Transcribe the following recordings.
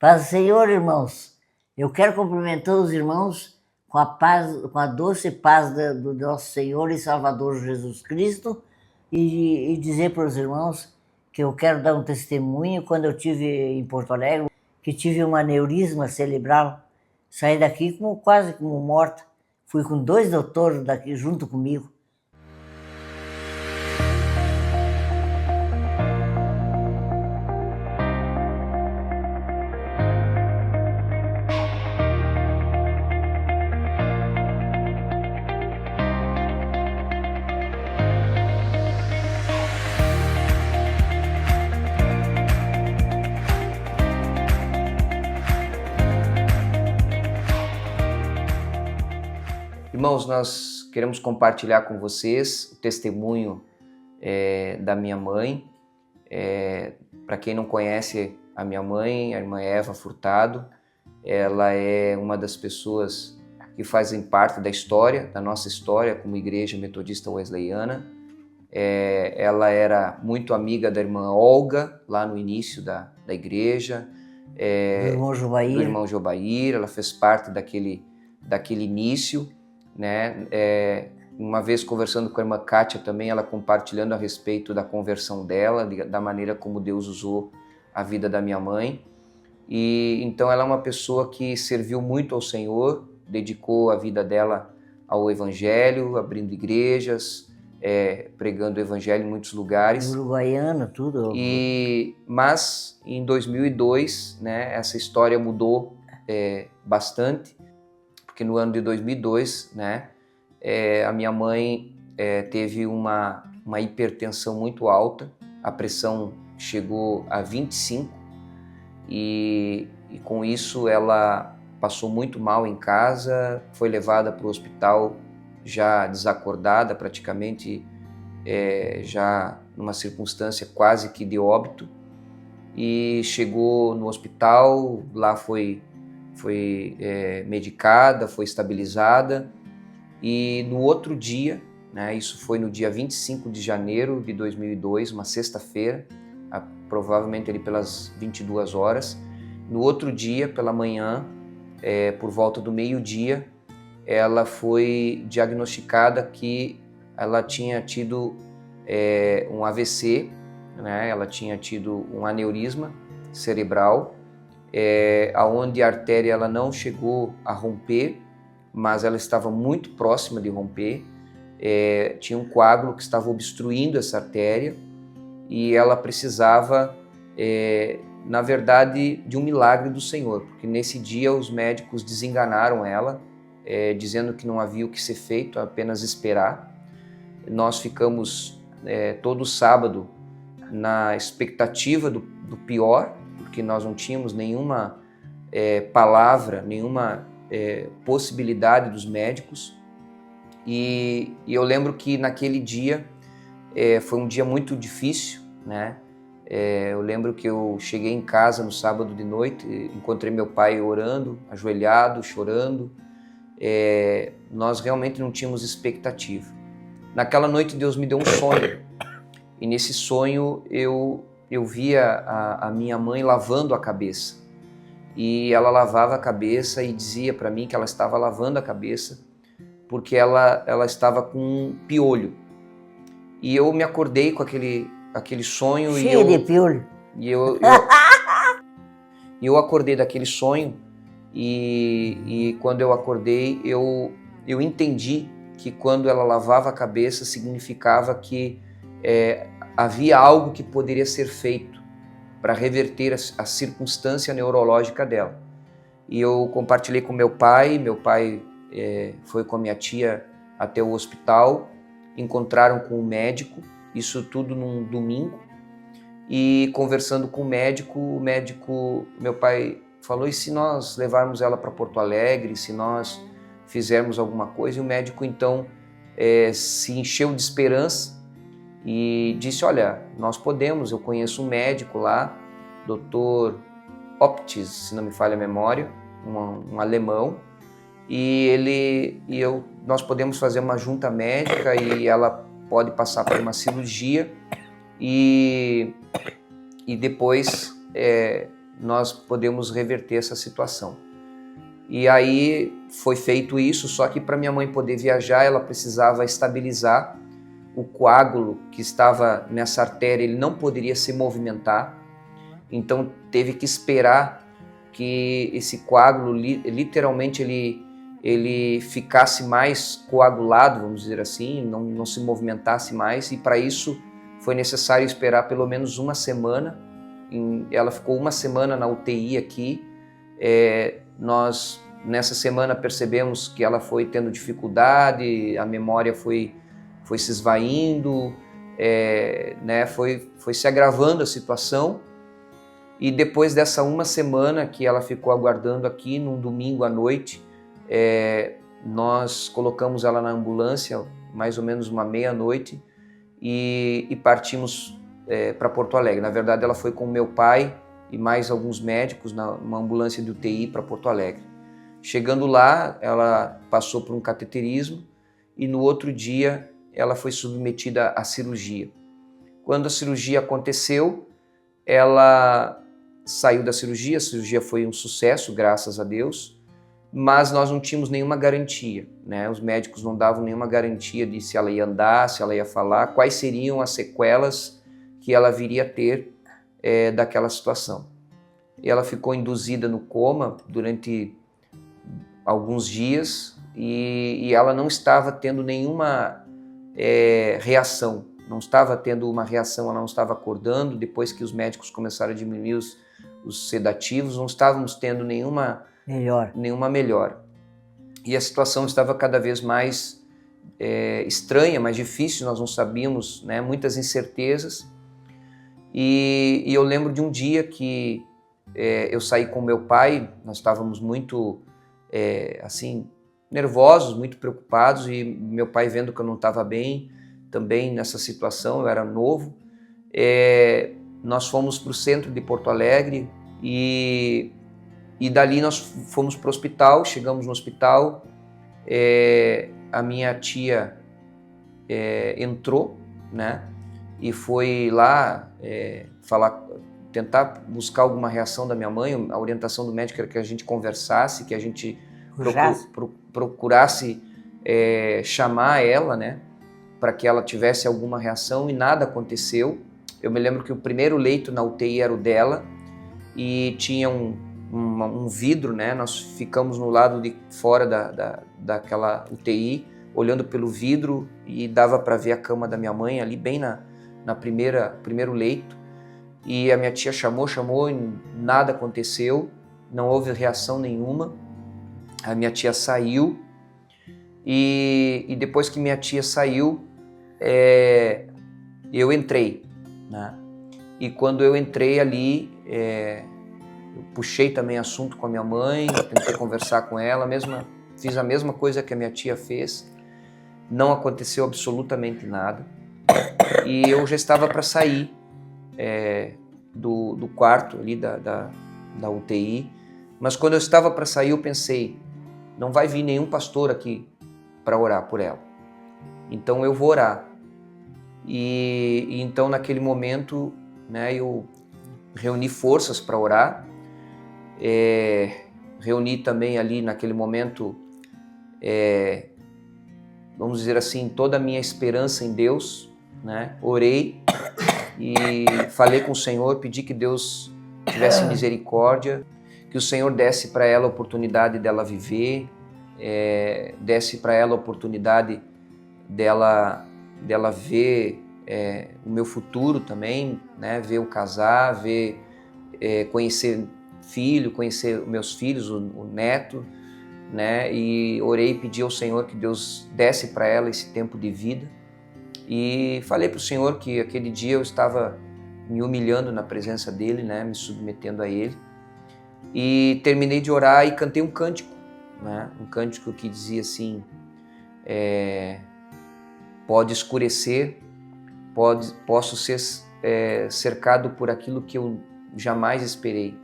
Paz do Senhor, irmãos. Eu quero cumprimentar os irmãos com a paz, com a doce paz do nosso Senhor e Salvador Jesus Cristo e dizer para os irmãos que eu quero dar um testemunho. Quando eu tive em Porto Alegre, que tive um aneurisma cerebral, saí daqui quase como morta. Fui com 2 doutores daqui junto comigo. Irmãos, nós queremos compartilhar com vocês o testemunho da minha mãe. Para quem não conhece a minha mãe, a irmã Eva Furtado, ela é uma das pessoas que fazem parte da história, da nossa história como Igreja Metodista Wesleyana. Ela era muito amiga da irmã Olga, lá no início da igreja. Do irmão Jobair, ela fez parte daquele início. Né? Uma vez conversando com a irmã Kátia também, ela compartilhando a respeito da conversão dela, da maneira como Deus usou a vida da minha mãe. E então ela é uma pessoa que serviu muito ao Senhor, dedicou a vida dela ao Evangelho, abrindo igrejas, pregando o Evangelho em muitos lugares. Uruguaiana, tudo. Mas em 2002, né, essa história mudou bastante. Porque no ano de 2002, né, a minha mãe teve uma hipertensão muito alta, a pressão chegou a 25 e com isso ela passou muito mal em casa, foi levada para o hospital já desacordada, praticamente já numa circunstância quase que de óbito, e chegou no hospital, lá foi medicada, foi estabilizada, e no outro dia, né, isso foi no dia 25 de janeiro de 2002, uma sexta-feira, provavelmente ali pelas 22 horas, no outro dia, pela manhã, por volta do meio-dia, ela foi diagnosticada que ela tinha tido um AVC, né, ela tinha tido um aneurisma cerebral, onde a artéria ela não chegou a romper, mas ela estava muito próxima de romper. Tinha um coágulo que estava obstruindo essa artéria e ela precisava, na verdade, de um milagre do Senhor, porque nesse dia os médicos desenganaram ela, dizendo que não havia o que ser feito, apenas esperar. Nós ficamos todo sábado na expectativa do pior, porque nós não tínhamos nenhuma palavra, nenhuma possibilidade dos médicos. E eu lembro que naquele dia foi um dia muito difícil, né? Eu lembro que eu cheguei em casa no sábado de noite, encontrei meu pai orando, ajoelhado, chorando. Nós realmente não tínhamos expectativa. Naquela noite Deus me deu um sonho, e nesse sonho eu via a minha mãe lavando a cabeça, e ela lavava a cabeça e dizia para mim que ela estava lavando a cabeça porque ela estava com um piolho, e eu me acordei com aquele sonho. Cheio de piolho. E eu acordei daquele sonho, e quando eu acordei eu entendi que quando ela lavava a cabeça significava que havia algo que poderia ser feito para reverter a circunstância neurológica dela. E eu compartilhei com meu pai foi com a minha tia até o hospital, encontraram com o médico, isso tudo num domingo, e conversando com o médico, meu pai falou: e se nós levarmos ela para Porto Alegre, se nós fizermos alguma coisa? E o médico então se encheu de esperança e disse: olha, nós podemos, eu conheço um médico lá, Dr. Optis, se não me falha a memória, um alemão, e nós podemos fazer uma junta médica e ela pode passar por uma cirurgia e depois nós podemos reverter essa situação. E aí foi feito isso, só que para minha mãe poder viajar, ela precisava estabilizar o coágulo que estava nessa artéria, ele não poderia se movimentar, então teve que esperar que esse coágulo, literalmente, ele ficasse mais coagulado, vamos dizer assim, não se movimentasse mais, e para isso foi necessário esperar pelo menos uma semana. Ela ficou uma semana na UTI aqui. Nós, nessa semana, percebemos que ela foi tendo dificuldade, a memória foi se esvaindo, né, foi se agravando a situação. E depois dessa uma semana que ela ficou aguardando aqui, num domingo à noite, nós colocamos ela na ambulância, mais ou menos uma meia-noite, e partimos para Porto Alegre. Na verdade, ela foi com meu pai e mais alguns médicos numa ambulância de UTI para Porto Alegre. Chegando lá, ela passou por um cateterismo e no outro dia ela foi submetida à cirurgia. Quando a cirurgia aconteceu, ela saiu da cirurgia, a cirurgia foi um sucesso, graças a Deus, mas nós não tínhamos nenhuma garantia, né? Os médicos não davam nenhuma garantia de se ela ia andar, se ela ia falar, quais seriam as sequelas que ela viria a ter daquela situação. E ela ficou induzida no coma durante alguns dias e ela não estava tendo nenhuma reação, não estava tendo uma reação, ela não estava acordando. Depois que os médicos começaram a diminuir os sedativos, não estávamos tendo nenhuma melhora. E a situação estava cada vez mais estranha, mais difícil, nós não sabíamos, né, muitas incertezas. E eu lembro de um dia que eu saí com meu pai, nós estávamos muito assim, nervosos, muito preocupados, e meu pai, vendo que eu não estava bem também nessa situação, eu era novo, nós fomos para o centro de Porto Alegre e dali nós fomos para o hospital. Chegamos no hospital, a minha tia entrou, né, e foi lá tentar buscar alguma reação da minha mãe. A orientação do médico era que a gente conversasse, que a gente procurasse chamar ela, né, para que ela tivesse alguma reação, e nada aconteceu. Eu me lembro que o primeiro leito na UTI era o dela e tinha um vidro, né? Nós ficamos no lado de fora daquela UTI, olhando pelo vidro, e dava para ver a cama da minha mãe ali bem na primeiro leito. E a minha tia chamou e nada aconteceu, não houve reação nenhuma. A minha tia saiu e depois que minha tia saiu, eu entrei, né? E quando eu entrei ali, eu puxei também assunto com a minha mãe, tentei conversar com ela, fiz a mesma coisa que a minha tia fez. Não aconteceu absolutamente nada. E eu já estava para sair do quarto ali da UTI, mas quando eu estava para sair, eu pensei, não vai vir nenhum pastor aqui para orar por ela, então eu vou orar. E então, naquele momento, né, eu reuni forças para orar, reuni também ali naquele momento, vamos dizer assim, toda a minha esperança em Deus, né? Orei e falei com o Senhor, pedi que Deus tivesse misericórdia, que o Senhor desse para ela a oportunidade dela viver, desse para ela a oportunidade dela ver o meu futuro também, né? Ver eu casar, ver conhecer filho, conhecer meus filhos, o neto, né? E orei e pedi ao Senhor que Deus desse para ela esse tempo de vida. E falei para o Senhor que aquele dia eu estava me humilhando na presença dele, né? Me submetendo a ele. E terminei de orar e cantei um cântico, né? Um cântico que dizia assim: pode escurecer, posso ser cercado por aquilo que eu jamais esperei,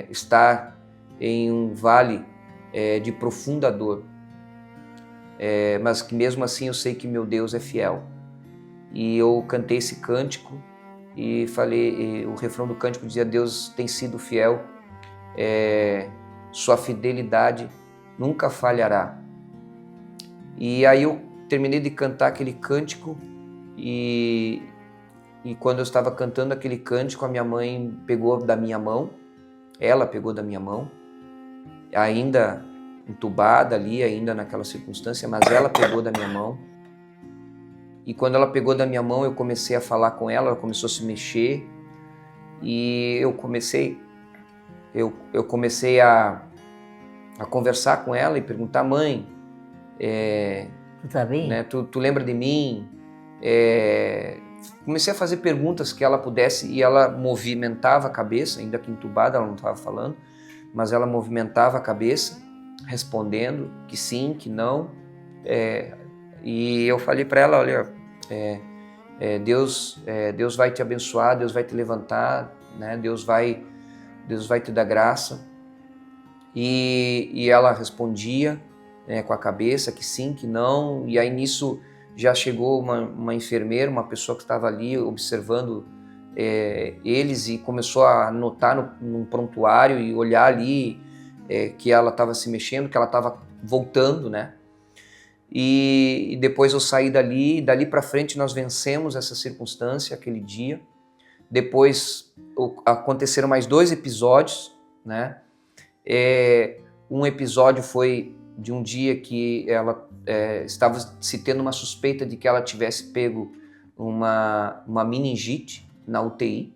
estar em um vale de profunda dor, mas que mesmo assim eu sei que meu Deus é fiel. E eu cantei esse cântico e falei, o refrão do cântico dizia: Deus tem sido fiel, sua fidelidade nunca falhará. E aí eu terminei de cantar aquele cântico e quando eu estava cantando aquele cântico, a minha mãe pegou da minha mão, ela pegou da minha mão, ainda entubada ali, ainda naquela circunstância, mas ela pegou da minha mão. E quando ela pegou da minha mão, eu comecei a falar com ela, ela começou a se mexer e eu comecei a conversar com ela e perguntar: mãe, Tu tá bem? né, tu lembra de mim? Comecei a fazer perguntas que ela pudesse, e ela movimentava a cabeça, ainda que entubada, ela não estava falando, mas ela movimentava a cabeça, respondendo que sim, que não. E eu falei para ela: olha, Deus vai te abençoar, Deus vai te levantar, né? Deus vai te dar graça. E ela respondia, né, com a cabeça que sim, que não. E aí nisso já chegou uma enfermeira, uma pessoa que estava ali observando eles, e começou a anotar num prontuário e olhar ali que ela estava se mexendo, que ela estava voltando, né? E depois eu saí dali para frente nós vencemos essa circunstância aquele dia. Depois aconteceram mais 2 episódios, né? Um episódio foi de um dia que ela estava se tendo uma suspeita de que ela tivesse pego uma meningite na UTI,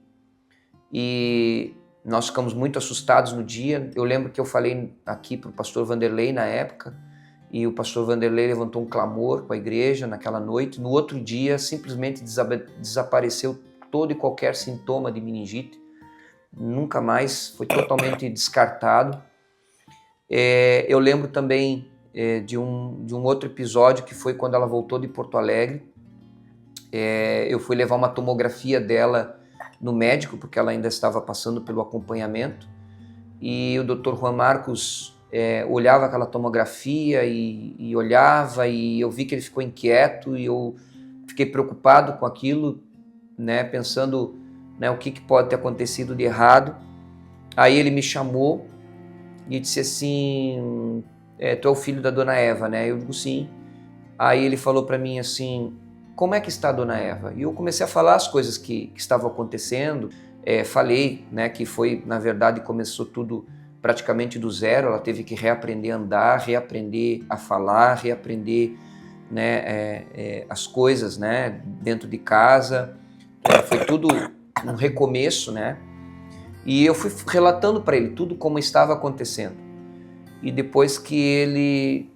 e nós ficamos muito assustados no dia. Eu lembro que eu falei aqui para o pastor Vanderlei na época, e o pastor Vanderlei levantou um clamor com a igreja naquela noite. No outro dia simplesmente desapareceu todo e qualquer sintoma de meningite, nunca mais, foi totalmente descartado. Eu lembro também de um outro episódio, que foi quando ela voltou de Porto Alegre. Eu fui levar uma tomografia dela no médico, porque ela ainda estava passando pelo acompanhamento, e o Dr. Juan Marcos olhava aquela tomografia e olhava, e eu vi que ele ficou inquieto, e eu fiquei preocupado com aquilo, né, pensando, né, o que pode ter acontecido de errado. Aí ele me chamou e disse assim: tu é o filho da dona Eva, né? Eu digo: sim. Aí ele falou para mim assim: como é que está a dona Eva? E eu comecei a falar as coisas que estavam acontecendo. Falei, né, que foi, na verdade, começou tudo praticamente do zero. Ela teve que reaprender a andar, reaprender a falar, reaprender, né, as coisas, né, dentro de casa. Foi tudo um recomeço, né? E eu fui relatando para ele tudo como estava acontecendo. E depois que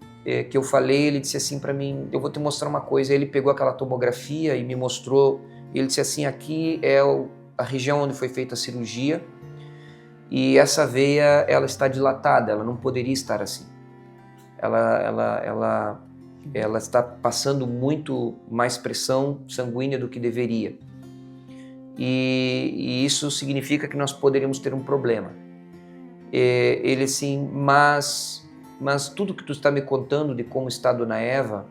eu falei, ele disse assim para mim: eu vou te mostrar uma coisa. Ele pegou aquela tomografia e me mostrou. Ele disse assim: aqui é a região onde foi feita a cirurgia, e essa veia, ela está dilatada, ela não poderia estar assim. Ela está passando muito mais pressão sanguínea do que deveria. E isso significa que nós poderíamos ter um problema. Ele assim: mas tudo que tu está me contando de como está a dona Eva,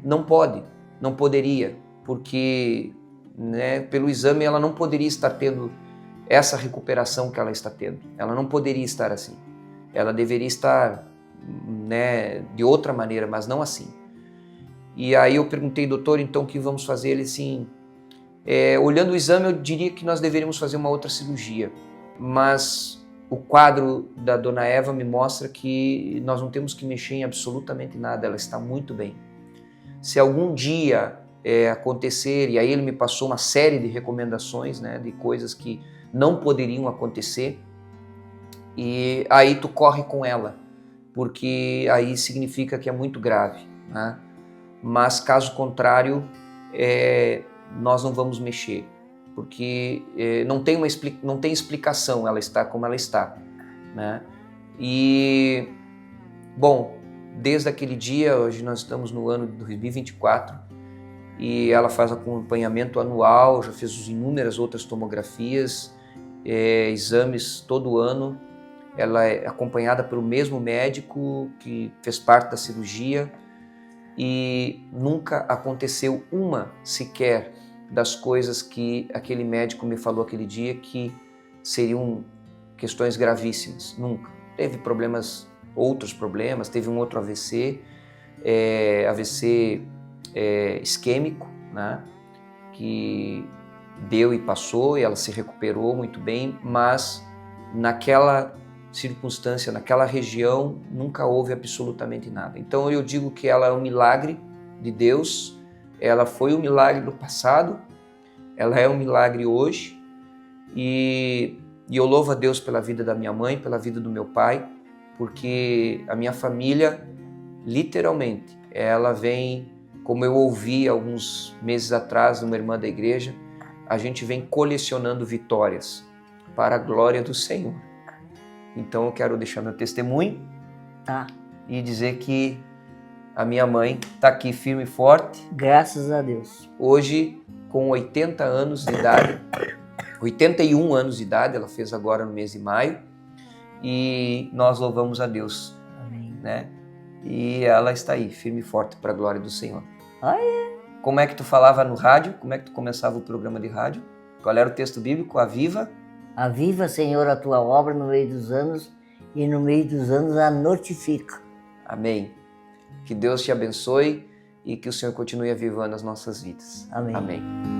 não poderia, porque, né, pelo exame ela não poderia estar tendo essa recuperação que ela está tendo. Ela não poderia estar assim. Ela deveria estar, né, de outra maneira, mas não assim. E aí eu perguntei: doutor, então o que vamos fazer? Ele assim: olhando o exame, eu diria que nós deveríamos fazer uma outra cirurgia, mas o quadro da dona Eva me mostra que nós não temos que mexer em absolutamente nada, ela está muito bem. Se algum dia acontecer, e aí ele me passou uma série de recomendações, né, de coisas que não poderiam acontecer, e aí tu corre com ela, porque aí significa que é muito grave, né? Mas caso contrário, nós não vamos mexer, porque não tem explicação, ela está como ela está, né? E, bom, desde aquele dia, hoje nós estamos no ano de 2024, e ela faz acompanhamento anual, já fez inúmeras outras tomografias, exames todo ano. Ela é acompanhada pelo mesmo médico que fez parte da cirurgia, e nunca aconteceu uma sequer das coisas que aquele médico me falou aquele dia que seriam questões gravíssimas. Nunca. Teve problemas, outros problemas, teve um outro AVC, AVC isquêmico, né? Que deu e passou e ela se recuperou muito bem, mas naquela circunstância, naquela região, nunca houve absolutamente nada. Então eu digo que ela é um milagre de Deus, ela foi um milagre no passado, ela é um milagre hoje e eu louvo a Deus pela vida da minha mãe, pela vida do meu pai, porque a minha família, literalmente, ela vem, como eu ouvi alguns meses atrás de uma irmã da igreja, a gente vem colecionando vitórias para a glória do Senhor. Então eu quero deixar meu testemunho e dizer que a minha mãe está aqui firme e forte. Graças a Deus. Hoje, com 80 anos de idade, 81 anos de idade, ela fez agora no mês de maio, e nós louvamos a Deus. Amém. Né? E ela está aí, firme e forte para a glória do Senhor. Como é que tu falava no rádio? Como é que tu começava o programa de rádio? Qual era o texto bíblico? Aviva? Aviva, Senhor, a tua obra no meio dos anos, e no meio dos anos a notifica. Amém. Que Deus te abençoe e que o Senhor continue avivando as nossas vidas. Amém. Amém.